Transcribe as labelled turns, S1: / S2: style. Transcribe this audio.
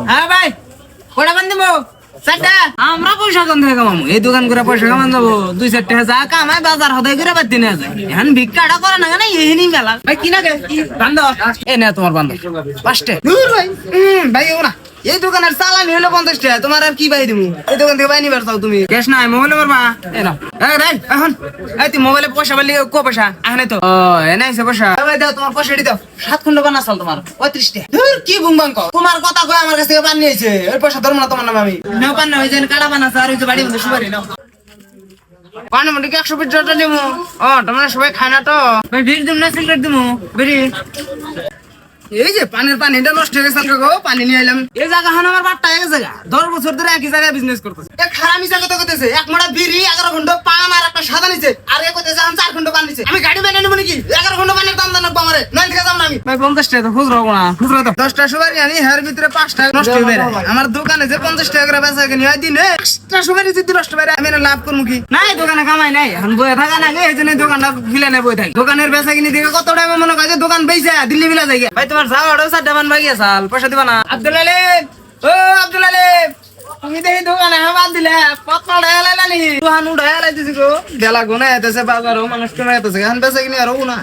S1: হ্যাঁ ভাই কটা বান দিব চারটা আমরা পয়সা কোন থেকে কামাবো এই দোকান করে পয়সা কামান যাবো 2-4 টাকা যা কামাই বাজার হদাই করে বাদ দিনে যায় এখন ভিক্ষাটা করে না কেন এই মেলা ভাই কি না বান্ধব এ না তোমার বান্ধব 5 টাকা দূর ভাই ভাই ও না এই দোকানের চালানি হলো 50 টাকা তোমার আর কি ভাই দিমু এই দোকান থেকে বাইনি বেরছাও তুমি ক্যাশ নাই মোবাইলে করবা এ নাও এখন এই তুই মোবাইলে পয়সা বলি কো পয়সা আহনে তো ও এ নাইছে পয়সা ভাই দাও তোমার পয়সা দাও 7 খন্ড বানা চাল তোমার 35 টাকা দূর কি বুংবাং কও তোমার কথা কই আমার কাছ থেকে পান নিয়েছে ওই পয়সা ধরব না তোমার নাম আমি নাও পান না ওই যে কাটা বানা আর ওই যে বাড়ি মধ্যে সুপারি নাও পান মধ্যে 120 টাকা দিমু ও তোমরা সবাই খায় না তো ভাই বিল দিমু না সিগারেট দিমু বেরি এই যে পানির পানিটা নষ্ট হয়ে গেছে গো পানি নিয়ে আইলাম এই জায়গা হান আমার বাট্টা এক জায়গা 10 বছর ধরে একই জায়গায় বিজনেস করতেছে এক খারামি জায়গা তো করতেছে এক মোড়া বিড়ি 11 ঘন্টা পান আর একটা সাদা নিচে আর এ কইতেছে আমি 4 ঘন্টা পান নিচে আমি গাড়ি বানিয়ে নেব নাকি 11 ঘন্টা পানির দাম দাও আমারে নয় থেকে দাম না আমি ভাই 50 টাকা তো খুচরা না খুচরা তো 10 টাকা সুপারি আনি এর ভিতরে 5 টাকা নষ্ট হয়ে যায় আমার দোকানে যে 50 টাকা করে বেচা কিনি হয় দিনে এক্সট্রা সুপারি যদি নষ্ট হয়ে আমি না লাভ করব কি নাই দোকানে কামাই নাই এখন বই থাকা না এইজন্য দোকানটা ফিলে নেই বই থাকি দোকানের বেচা কিনি দিকে কত টাকা মনে কাজে দোকান বেচা দিল্লি বিলা যাই ভাই তোমার যাও আড়ো সাত ডামান ভাগিয়া সাল পয়সা দিবা না আব্দুল আলিম ও আব্দুল আলিম তুমি দেখি দোকানে হামাত দিলে পত্র ঢালা নি দোকান উড়াইলা দিছি গো গেলা গুনা এতেছে বাজারও মানুষ কেন এতেছে এখন বেচা কিনি আর হবো না